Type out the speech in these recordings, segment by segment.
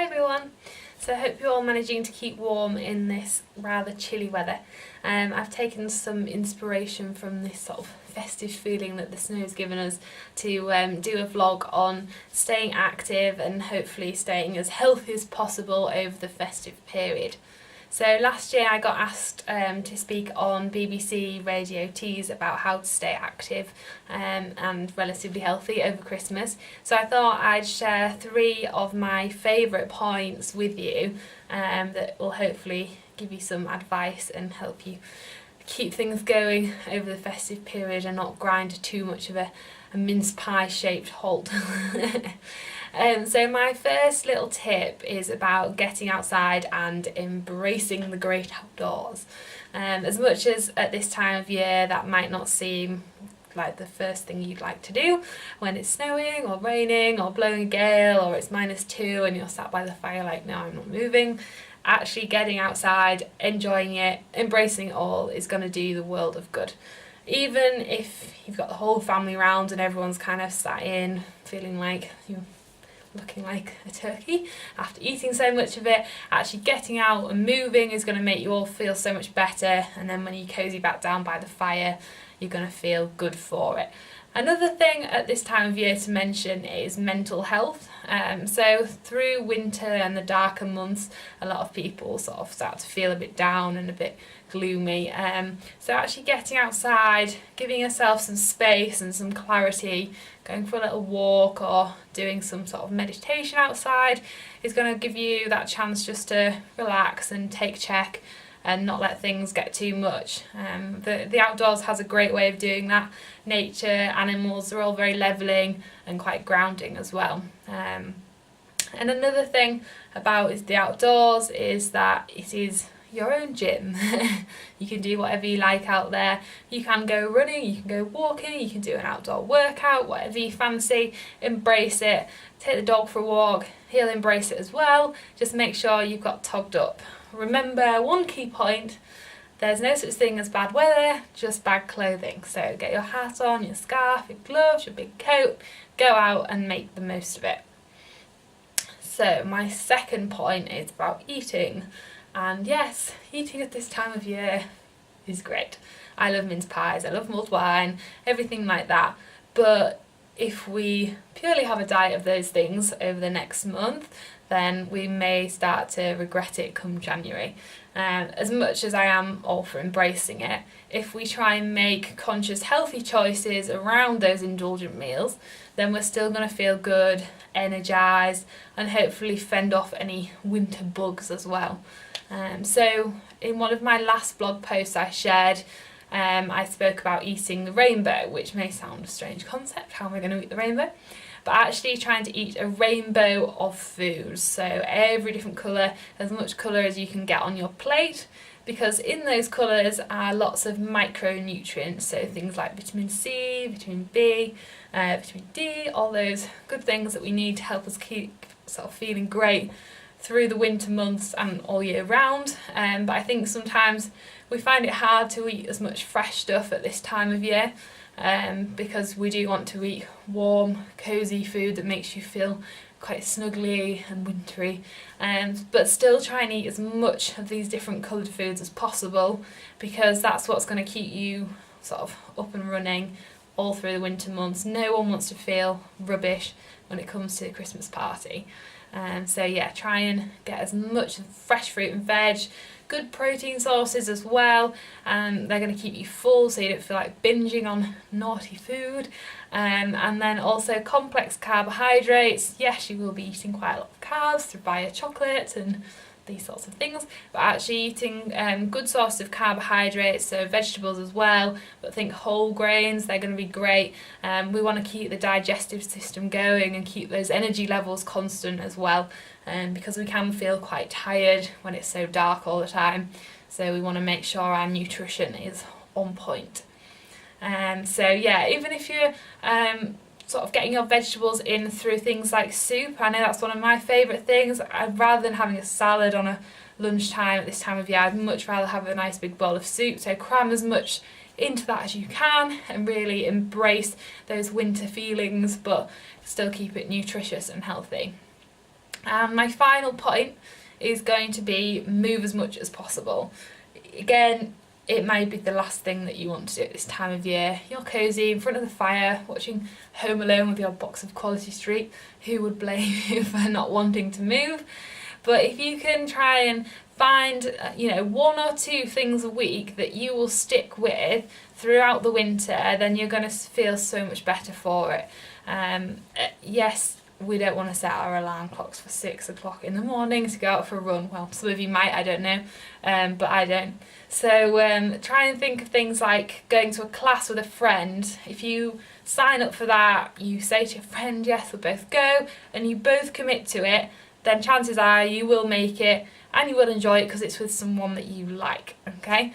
Hi everyone! So I hope you're all managing to keep warm in this rather chilly weather. I've taken some inspiration from this sort of festive feeling that the snow has given us to do a vlog on staying active and hopefully staying as healthy as possible over the festive period. So last year I got asked to speak on BBC Radio Tees about how to stay active and relatively healthy over Christmas. So I thought I'd share 3 of my favourite points with you that will hopefully give you some advice and help you keep things going over the festive period and not grind to too much of a mince pie shaped halt. So my first little tip is about getting outside and embracing the great outdoors. As much as at this time of year that might not seem like the first thing you'd like to do when it's snowing or raining or blowing a gale or it's -2 and you're sat by the fire like, no, I'm not moving. Actually getting outside, enjoying it, embracing it all is going to do you the world of good. Even if you've got the whole family round and everyone's kind of sat in feeling like you're looking like a turkey after eating so much of it, actually getting out and moving is going to make you all feel so much better, and then when you cozy back down by the fire you're going to feel good for it. Another thing at this time of year to mention is mental health. So through winter and the darker months, a lot of people sort of start to feel a bit down and a bit gloomy. So actually getting outside, giving yourself some space and some clarity, going for a little walk or doing some sort of meditation outside is going to give you that chance just to relax and take check and not let things get too much. The outdoors has a great way of doing that. Nature, animals are all very levelling and quite grounding as well. And another thing about the outdoors is that it is your own gym. You can do whatever you like out there. You can go running, you can go walking, you can do an outdoor workout, whatever you fancy. Embrace it. Take the dog for a walk, he'll embrace it as well. Just make sure you've got togged up. Remember one key point: there's no such thing as bad weather, just bad clothing. So get your hat on, your scarf, your gloves, your big coat, go out and make the most of it. So my second point is about eating. And yes, eating at this time of year is great. I love mince pies, I love mulled wine, everything like that. But if we purely have a diet of those things over the next month, then we may start to regret it come January. As much as I am all for embracing it, if we try and make conscious healthy choices around those indulgent meals, then we're still going to feel good, energised, and hopefully fend off any winter bugs as well. So in one of my last blog posts I shared, I spoke about eating the rainbow, which may sound a strange concept, how am I going to eat the rainbow? But actually trying to eat a rainbow of foods, so every different colour, as much colour as you can get on your plate, because in those colours are lots of micronutrients, so things like vitamin C, vitamin B, vitamin D, all those good things that we need to help us keep sort of feeling great through the winter months and all year round. But I think sometimes we find it hard to eat as much fresh stuff at this time of year, because we do want to eat warm, cosy food that makes you feel quite snuggly and wintry, but still try and eat as much of these different coloured foods as possible, because that's what's going to keep you sort of up and running all through the winter months. No one wants to feel rubbish when it comes to the Christmas party. So yeah, try and get as much fresh fruit and veg, good protein sources as well. They're going to keep you full so you don't feel like binging on naughty food. And then also complex carbohydrates. Yes, you will be eating quite a lot of carbs through via chocolate and these sorts of things, but actually eating good sources of carbohydrates, so vegetables as well, but think whole grains, they're going to be great. We want to keep the digestive system going and keep those energy levels constant as well, because we can feel quite tired when it's so dark all the time, so we want to make sure our nutrition is on point. So yeah, even if you're sort of getting your vegetables in through things like soup, I know that's one of my favourite things. Rather than having a salad on a lunchtime at this time of year, I'd much rather have a nice big bowl of soup, so cram as much into that as you can and really embrace those winter feelings but still keep it nutritious and healthy. And my final point is going to be move as much as possible. Again, it may be the last thing that you want to do at this time of year. You're cosy in front of the fire, watching Home Alone with your box of Quality Street. Who would blame you for not wanting to move? But if you can try and find, one or two things a week that you will stick with throughout the winter, then you're going to feel so much better for it. Yes, we don't want to set our alarm clocks for 6 o'clock in the morning to go out for a run. Well, some of you might, I don't know, but I don't. So try and think of things like going to a class with a friend. If you sign up for that, you say to your friend, yes, we'll both go, and you both commit to it, then chances are you will make it and you will enjoy it because it's with someone that you like, okay?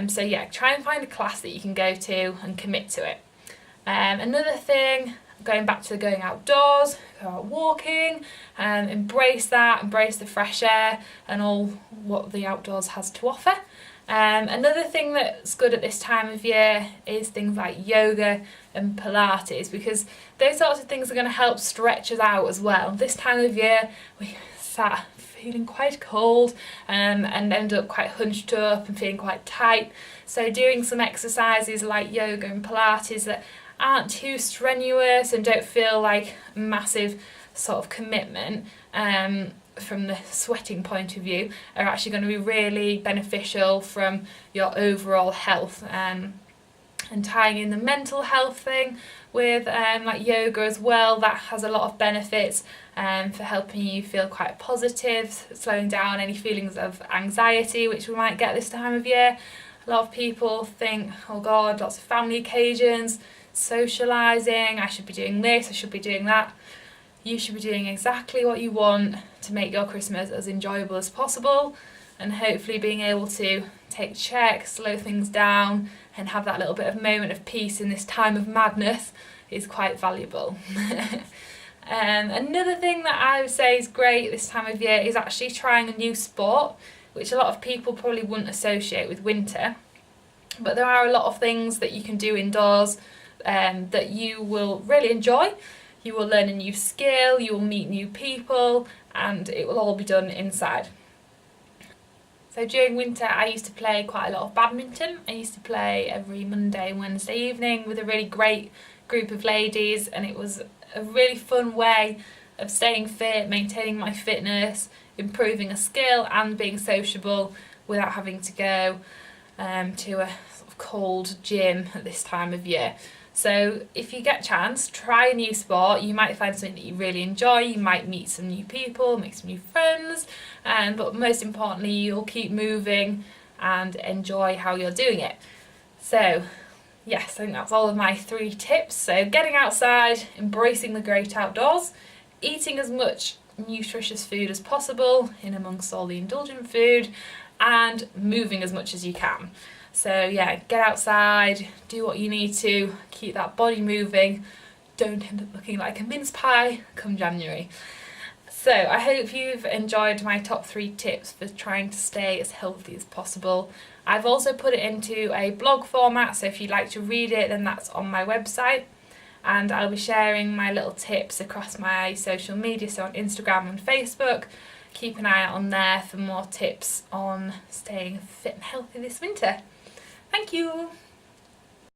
So yeah, try and find a class that you can go to and commit to it. Another thing, going back to going outdoors, go out walking, embrace that, embrace the fresh air and all what the outdoors has to offer. Another thing that's good at this time of year is things like yoga and Pilates, because those sorts of things are going to help stretch us out as well. This time of year we sat feeling quite cold and end up quite hunched up and feeling quite tight. So doing some exercises like yoga and Pilates that aren't too strenuous and don't feel like massive sort of commitment from the sweating point of view are actually going to be really beneficial from your overall health. And tying in the mental health thing with like yoga as well, that has a lot of benefits for helping you feel quite positive, slowing down any feelings of anxiety which we might get this time of year. A lot of people think, oh god, lots of family occasions, socialising, I should be doing this, I should be doing that. You should be doing exactly what you want to make your Christmas as enjoyable as possible, and hopefully being able to take check, slow things down and have that little bit of moment of peace in this time of madness is quite valuable. Another thing that I would say is great this time of year is actually trying a new sport, which a lot of people probably wouldn't associate with winter, but there are a lot of things that you can do indoors that you will really enjoy. You will learn a new skill, you will meet new people, and it will all be done inside. So during winter I used to play quite a lot of badminton. I used to play every Monday and Wednesday evening with a really great group of ladies, and it was a really fun way of staying fit, maintaining my fitness, improving a skill and being sociable without having to go to a sort of cold gym at this time of year. So if you get a chance, try a new sport. You might find something that you really enjoy, you might meet some new people, make some new friends, but most importantly you'll keep moving and enjoy how you're doing it. So yes, I think that's all of my 3 tips. So getting outside, embracing the great outdoors, eating as much nutritious food as possible in amongst all the indulgent food, and moving as much as you can. So yeah, get outside, do what you need to, keep that body moving, don't end up looking like a mince pie come January. So I hope you've enjoyed my top 3 tips for trying to stay as healthy as possible. I've also put it into a blog format, so if you'd like to read it then that's on my website, and I'll be sharing my little tips across my social media, so on Instagram and Facebook. Keep an eye out on there for more tips on staying fit and healthy this winter. Thank you!